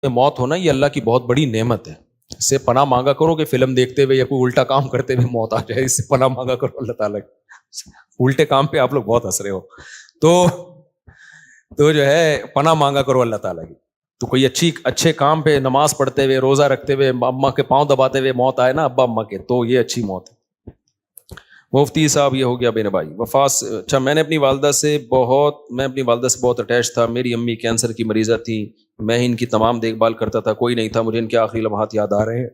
موت ہونا یہ اللہ کی بہت بڑی نعمت ہے. اس سے پناہ مانگا کرو کہ فلم دیکھتے ہوئے یا کوئی الٹا کام کرتے ہوئے موت آ جائے. اس سے پناہ مانگا کرو اللہ تعالیٰ کی. الٹے کام پہ آپ لوگ بہت ہنس رہے ہو. تو جو ہے پناہ مانگا کرو اللہ تعالیٰ کی. تو کوئی اچھے کام پہ نماز پڑھتے ہوئے, روزہ رکھتے ہوئے, اماں کے پاؤں دباتے ہوئے موت آئے نا, ابا اماں کے, تو یہ اچھی موت ہے. مفتی صاحب یہ ہو گیا بین بھائی وفات. اچھا, میں اپنی والدہ سے بہت اٹیچ تھا. میری امی کینسر کی مریضہ تھیں, میں ان کی تمام دیکھ بھال کرتا تھا, کوئی نہیں تھا. مجھے ان کے آخری لمحات یاد آ رہے ہیں.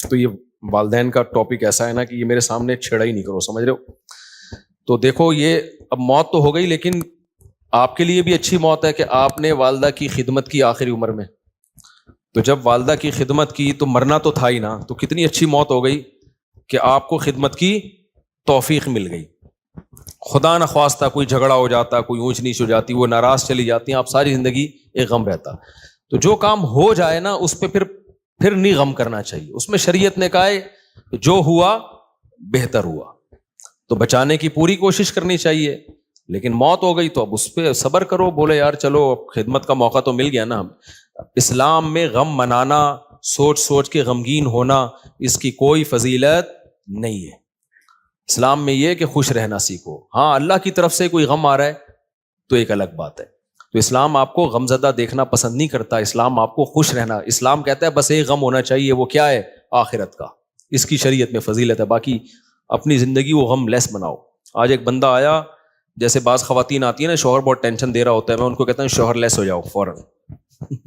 تو یہ والدین کا ٹاپک ایسا ہے نا کہ یہ میرے سامنے چھیڑا ہی نہیں کرو, سمجھ رہے ہو. تو دیکھو یہ اب موت تو ہو گئی, لیکن آپ کے لیے بھی اچھی موت ہے کہ آپ نے والدہ کی خدمت کی آخری عمر میں. تو جب والدہ کی خدمت کی تو مرنا تو تھا ہی نا, تو کتنی اچھی موت ہو گئی کہ آپ کو خدمت کی توفیق مل گئی. خدا نہ خواستہ کوئی جھگڑا ہو جاتا, کوئی اونچ نیچ ہو جاتی, وہ ناراض چلی جاتی ہیں, آپ ساری زندگی ایک غم رہتا. تو جو کام ہو جائے نا اس پہ پھر نہیں غم کرنا چاہیے. اس میں شریعت نے کہا ہے جو ہوا بہتر ہوا, تو بچانے کی پوری کوشش کرنی چاہیے. لیکن موت ہو گئی تو اب اس پہ صبر کرو, بولے یار چلو اب خدمت کا موقع تو مل گیا نا. اسلام میں غم منانا, سوچ کے غمگین ہونا, اس کی کوئی فضیلت نہیں ہے. اسلام میں یہ کہ خوش رہنا سیکھو. ہاں اللہ کی طرف سے کوئی غم آ رہا ہے تو ایک الگ بات ہے. تو اسلام آپ کو غم زدہ دیکھنا پسند نہیں کرتا, اسلام آپ کو خوش رہنا. اسلام کہتا ہے بس ایک غم ہونا چاہیے, وہ کیا ہے؟ آخرت کا. اس کی شریعت میں فضیلت ہے, باقی اپنی زندگی وہ غم لیس بناؤ. آج ایک بندہ آیا, جیسے بعض خواتین آتی ہیں نا, شوہر بہت ٹینشن دے رہا ہوتا ہے, میں ان کو کہتا ہوں شوہر لیس ہو جاؤ فوراً.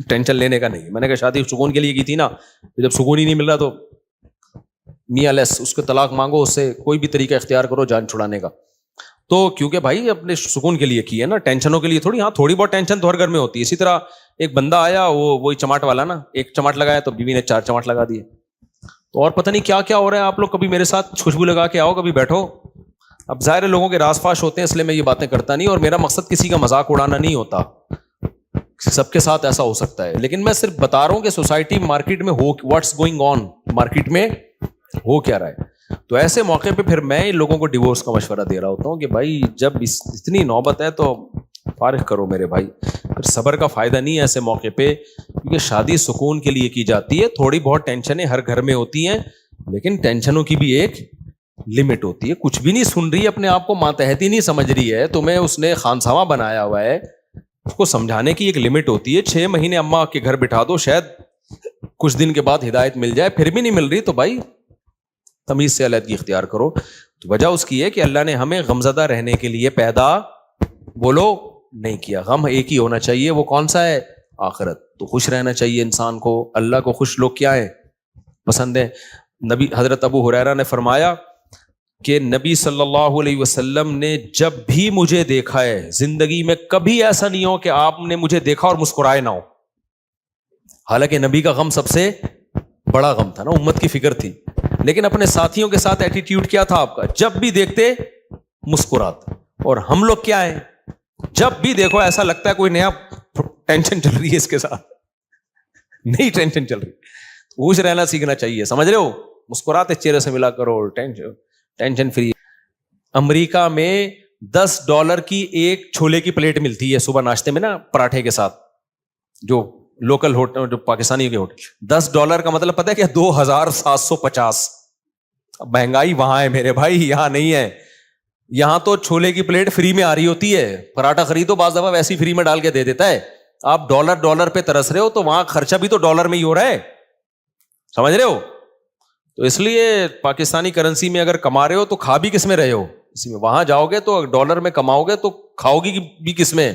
ٹینشن لینے کا نہیں. میں نے کہا شادی سکون کے لیے کی تھی نا, جب سکون ہی نہیں مل رہا تو میاں لیس, اس کو طلاق مانگو, اس سے کوئی بھی طریقہ اختیار کرو جان چھڑانے کا. تو کیونکہ بھائی اپنے سکون کے لیے کی ہے نا, ٹینشنوں کے لیے تھوڑی. ہاں تھوڑی بہت ٹینشن تو ہر گھر میں ہوتی ہے. اسی طرح ایک بندہ آیا, وہی چماٹ والا نا, ایک چماٹ لگایا تو بیوی نے 4 چماٹ لگا دیے. تو اور پتہ نہیں کیا کیا ہو رہا ہے. آپ لوگ کبھی میرے ساتھ خوشبو لگا کے آؤ, کبھی بیٹھو. اب ظاہر لوگوں کے راز فاش ہوتے ہیں, اس لیے میں یہ باتیں کرتا نہیں, اور میرا مقصد کسی کا مذاق اڑانا نہیں ہوتا. سب کے ساتھ ایسا ہو سکتا ہے, لیکن میں صرف بتا رہا ہوں کہ سوسائٹی مارکیٹ میں ہو, واٹس گوئنگ آن, مارکیٹ میں ہو کیا رہا ہے. تو ایسے موقع پہ پھر میں لوگوں کو ڈیورس کا مشورہ دے رہا ہوتا ہوں کہ بھائی جب اتنی نوبت ہے تو فارغ کرو میرے بھائی. پھر صبر کا فائدہ نہیں ہے ایسے موقع پہ, کیونکہ شادی سکون کے لیے کی جاتی ہے. تھوڑی بہت ٹینشنیں ہر گھر میں ہوتی ہیں, لیکن ٹینشنوں کی بھی ایک لمٹ ہوتی ہے. کچھ بھی نہیں سن رہی, اپنے آپ کو ماتحتی نہیں سمجھ رہی ہے, تمہیں اس نے خانسامہ بنایا ہوا ہے, اس کو سمجھانے کی ایک لمٹ ہوتی ہے. 6 مہینے اماں کے گھر بٹھا دو, شاید کچھ دن کے بعد ہدایت مل جائے. پھر بھی نہیں مل رہی تو بھائی تمیز سے علیحدگی اختیار کرو. تو وجہ اس کی ہے کہ اللہ نے ہمیں غمزدہ رہنے کے لیے پیدا بولو نہیں کیا. غم ایک ہی ہونا چاہیے, وہ کون سا ہے؟ آخرت. تو خوش رہنا چاہیے انسان کو. اللہ کو خوش لوگ کیا ہیں؟ پسند ہے. نبی حضرت ابو ہریرہ نے فرمایا کہ نبی صلی اللہ علیہ وسلم نے جب بھی مجھے دیکھا ہے زندگی میں, کبھی ایسا نہیں ہو کہ آپ نے مجھے دیکھا اور مسکرائے نہ ہو. حالانکہ نبی کا غم سب سے بڑا غم تھا نا, امت کی فکر تھی, لیکن اپنے ساتھیوں کے ساتھ ایٹیٹیوڈ کیا تھا آپ کا؟ جب بھی دیکھتے مسکراتے. اور ہم لوگ کیا ہیں, جب بھی دیکھو ایسا لگتا ہے کوئی نیا ٹینشن چل رہی ہے اس کے ساتھ, نئی ٹینشن چل رہی. خوش رہنا سیکھنا چاہیے, سمجھ رہے ہو. مسکراتے چہرے سے ملا کرو, ٹینشن فری. امریکہ میں $10 کی ایک چھولے کی پلیٹ ملتی ہے صبح ناشتے میں نا, پراٹھے کے ساتھ, جو لوکل ہوٹل, جو پاکستانی کے ہوٹل. $10 کا مطلب پتہ ہے کیا؟ 2750. مہنگائی وہاں ہے میرے بھائی, یہاں نہیں ہے. یہاں تو چھولے کی پلیٹ فری میں آ رہی ہوتی ہے, پراٹھا خریدو بعض دفعہ ویسے ہی فری میں ڈال کے دے دیتا ہے. آپ ڈالر پہ ترس رہے ہو, تو وہاں خرچہ بھی تو ڈالر میں ہی ہو رہا ہے, سمجھ رہے ہو. تو اس لیے پاکستانی کرنسی میں اگر کما رہے ہو تو کھا بھی کس میں رہے ہو اسی میں. وہاں جاؤ گے تو ڈالر میں کماؤ گے تو کھاؤ گی بھی کس میں.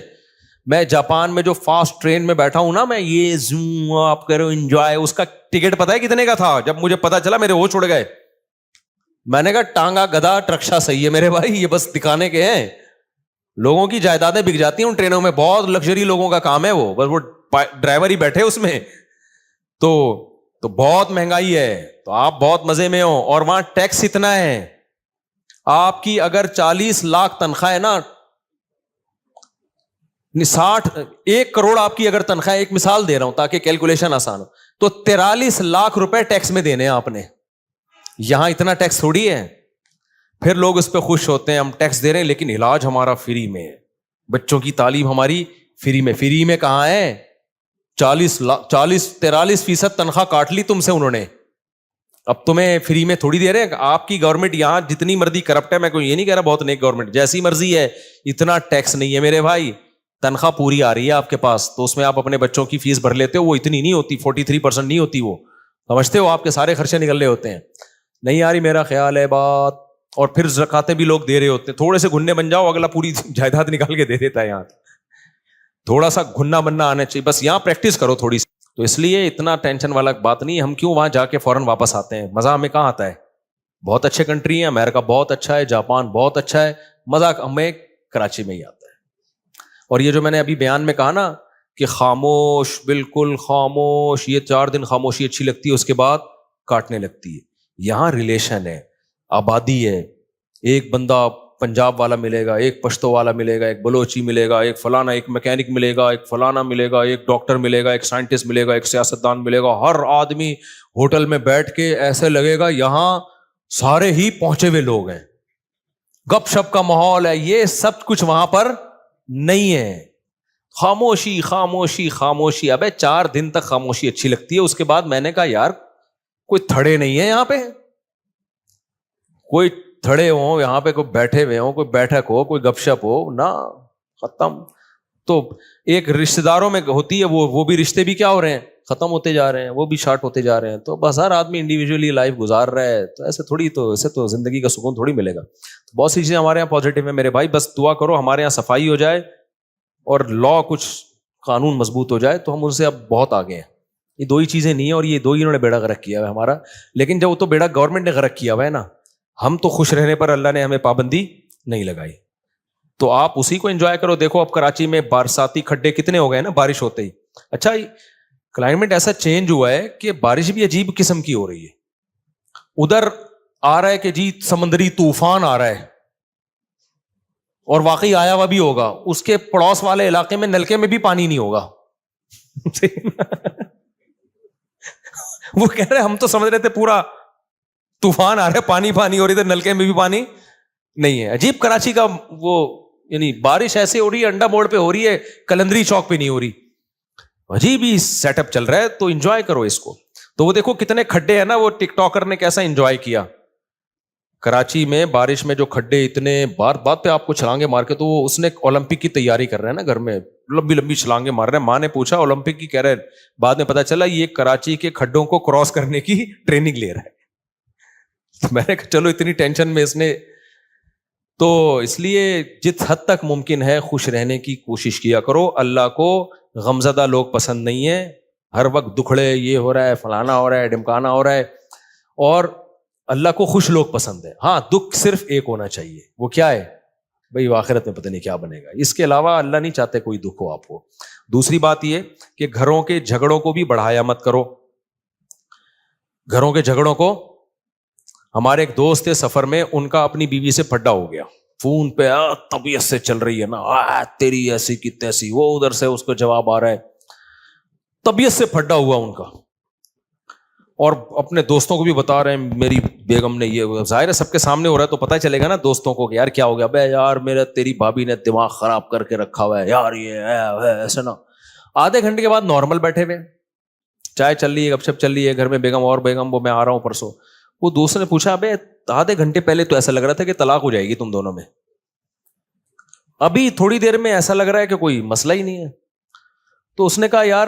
میں جاپان میں جو فاسٹ ٹرین میں بیٹھا ہوں نا, میں یہ زوم آپ کرو انجوائے, اس کا ٹکٹ پتہ ہے کتنے کا تھا؟ جب مجھے پتا چلا میرے ہوش اڑ گئے. میں نے کہا ٹانگا گدھا ٹرکشا صحیح ہے میرے بھائی, یہ بس دکھانے کے ہیں. لوگوں کی جائیدادیں بک جاتی ہیں ان ٹرینوں میں, بہت لگژری لوگوں کا کام ہے وہ, بس وہ ڈرائیور ہی بیٹھے اس میں. تو بہت مہنگائی ہے, تو آپ بہت مزے میں ہو. اور وہاں ٹیکس اتنا ہے, آپ کی اگر 40 لاکھ تنخواہ ہے نا, 1 کروڑ آپ کی اگر تنخواہ, ایک مثال دے رہا ہوں تاکہ کیلکولیشن آسان ہو, تو 43 لاکھ روپے ٹیکس میں دینے ہیں آپ نے. یہاں اتنا ٹیکس تھوڑی ہے. پھر لوگ اس پہ خوش ہوتے ہیں, ہم ٹیکس دے رہے ہیں لیکن علاج ہمارا فری میں ہے, بچوں کی تعلیم ہماری فری میں کہاں ہے؟ 43% تنخواہ کاٹ لی تم سے انہوں نے. اب تمہیں فری میں تھوڑی دے رہے ہیں. آپ کی گورنمنٹ یہاں جتنی مرضی کرپٹ ہے, میں کوئی یہ نہیں کہہ رہا بہت نیک گورنمنٹ, جیسی مرضی ہے, اتنا ٹیکس نہیں ہے میرے بھائی. تنخواہ پوری آ رہی ہے آپ کے پاس, تو اس میں آپ اپنے بچوں کی فیس بھر لیتے ہو, وہ اتنی نہیں ہوتی, 43% نہیں ہوتی, وہ سمجھتے ہو آپ کے سارے خرچے نکل رہے ہوتے ہیں. نہیں آ رہی میرا خیال ہے بات. اور پھر زکاتیں بھی لوگ دے رہے ہوتے ہیں, تھوڑے سے گھننے بن جاؤ, اگلا پوری جائیداد نکال کے دے دیتا ہے. یہاں تھوڑا سا گھننا بننا آنا چاہیے, بس یہاں پریکٹس کرو تھوڑی سی. تو اس لیے اتنا ٹینشن والا بات نہیں. ہم کیوں وہاں جا کے فوراً واپس آتے ہیں؟ مزہ ہمیں کہاں آتا ہے؟ بہت اچھے کنٹری ہیں, امریکہ بہت اچھا ہے, جاپان بہت اچھا ہے, مزہ ہمیں کراچی میں ہی آتا ہے. اور یہ جو میں نے ابھی بیان میں کہا نا کہ خاموش, بالکل خاموش, یہ 4 دن خاموشی اچھی لگتی ہے, اس کے بعد کاٹنے لگتی ہے. یہاں ریلیشن ہے, آبادی ہے, ایک بندہ پنجاب والا ملے گا, ایک پشتو والا ملے گا, ایک بلوچی ملے گا, ایک فلانا, ایک میکینک ملے گا, ایک فلانا ملے گا, ایک ڈاکٹر ملے گا, ایک سائنٹسٹ ملے گا, ایک سیاستدان ملے گا. ہر آدمی ہوٹل میں بیٹھ کے ایسے لگے گا یہاں سارے ہی پہنچے ہوئے لوگ ہیں, گپ شپ کا ماحول ہے. یہ سب کچھ وہاں پر نہیں ہے. خاموشی خاموشی خاموشی. ابے 4 دن تک خاموشی اچھی لگتی ہے, اس کے بعد میں نے کہا یار کوئی تھڑے نہیں ہے یہاں پہ, کوئی تھڑے ہوں یہاں پہ, کوئی بیٹھے ہوئے ہوں, کوئی بیٹھک ہو, کوئی گپ شپ ہو نا, ختم. تو ایک رشتے داروں میں ہوتی ہے وہ بھی رشتے بھی کیا ہو رہے ہیں, ختم ہوتے جا رہے ہیں, وہ بھی شارٹ ہوتے جا رہے ہیں. تو بس ہر آدمی انڈیویجولی لائف گزار رہا ہے, تو ایسے تھوڑی, تو ایسے تو زندگی کا سکون تھوڑی ملے گا. بہت سی چیزیں ہمارے یہاں پازیٹیو ہیں میرے بھائی, بس دعا کرو ہمارے یہاں صفائی ہو جائے اور لا کچھ قانون مضبوط ہو جائے, تو ہم ان سے اب بہت آگے ہیں. یہ 2 ہی چیزیں نہیں ہیں, اور یہ 2 ہی انہوں نے بیڑا غرق کیا ہوا ہے ہمارا. لیکن جب وہ تو بیڑا گورنمنٹ نے غرق کیا ہوا ہے نا, ہم تو خوش رہنے پر اللہ نے ہمیں پابندی نہیں لگائی. تو آپ اسی کو انجوائے کرو. دیکھو اب کراچی میں برساتی کھڈے کتنے ہو گئے نا بارش ہوتے ہی. اچھا کلائمیٹ ایسا چینج ہوا ہے کہ بارش بھی عجیب قسم کی ہو رہی ہے. ادھر آ رہا ہے کہ جی سمندری طوفان آ رہا ہے, اور واقعی آیا ہوا بھی ہوگا, اس کے پڑوس والے علاقے میں نلکے میں بھی پانی نہیں ہوگا. وہ کہہ رہے ہم تو سمجھ رہے تھے پورا طوفان آ رہا ہے, پانی پانی ہو رہی تھی, نلکے میں بھی پانی نہیں ہے. عجیب کراچی کا وہ, یعنی بارش ایسے ہو رہی ہے, انڈا موڑ پہ ہو رہی ہے, کلندری چوک پہ نہیں ہو رہی. عجیب ہی سیٹ اپ چل رہا ہے. تو انجوائے کرو اس کو. تو وہ دیکھو کتنے کھڈے ہیں نا, وہ ٹک ٹاکر نے کیسا انجوائے کیا کراچی میں بارش میں. جو کھڈے اتنے بات پہ آپ کو چھلانگے مار کے, تو وہ اس نے اولمپک کی تیاری کر رہے ہیں نا گھر میں, لمبی لمبی چھلانگے مار رہے ہیں. ماں نے پوچھا اولمپک کی, کہہ رہے بعد میں پتا چلا یہ کراچی کے کھڈوں کو کراس کرنے کی ٹریننگ لے رہا ہے. تو میں نے کہا چلو اتنی ٹینشن میں اس نے. تو اس لیے جت حد تک ممکن ہے خوش رہنے کی کوشش کیا کرو. اللہ کو غمزدہ لوگ پسند نہیں ہے, ہر وقت دکھڑے, یہ ہو رہا ہے, فلانا ہو رہا ہے, ڈمکانا ہو رہا ہے. اور اللہ کو خوش لوگ پسند ہے. ہاں دکھ صرف ایک ہونا چاہیے, وہ کیا ہے بھائی, آخرت میں پتہ نہیں کیا بنے گا. اس کے علاوہ اللہ نہیں چاہتے کوئی دکھ ہو آپ کو. دوسری بات یہ کہ گھروں کے جھگڑوں کو بھی بڑھایا مت کرو. گھروں کے جھگڑوں کو, ہمارے ایک دوست تھے سفر میں, ان کا اپنی بیوی سے پھڈا ہو گیا فون پہ, طبیعت سے چل رہی ہے نا, تیری ایسی کی تیسی, وہ ادھر سے اس کو جواب آ رہا ہے, طبیعت سے پھڈا ہوا ان کا. اور اپنے دوستوں کو بھی بتا رہے ہیں میری بیگم نے یہ, ظاہر ہے سب کے سامنے ہو رہا ہے تو پتہ چلے گا نا دوستوں کو کہ یار کیا ہو گیا. بے یار میرا تیری بھابھی نے دماغ خراب کر کے رکھا ہوا ہے یار, یہ ایسے نا. آدھے گھنٹے کے بعد نارمل بیٹھے ہوئے, چائے چل رہی ہے, گپ شپ چل رہی ہے گھر میں, بیگم اور بیگم, وہ میں آ رہا ہوں پرسوں. وہ دوست نے پوچھا ابے آدھے گھنٹے پہلے تو ایسا لگ رہا تھا کہ طلاق ہو جائے گی تم دونوں میں, ابھی تھوڑی دیر میں ایسا لگ رہا ہے کہ کوئی مسئلہ ہی نہیں ہے. تو اس نے کہا یار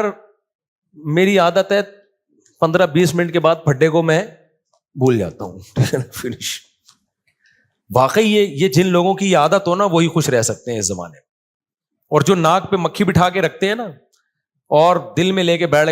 میری عادت ہے 15-20 منٹ کے بعد پھڈے کو میں بھول جاتا ہوں, فنش. واقعی یہ جن لوگوں کی عادت ہو نا وہی خوش رہ سکتے ہیں اس زمانے میں. اور جو ناک پہ مکھی بٹھا کے رکھتے ہیں نا اور دل میں لے کے بیٹھ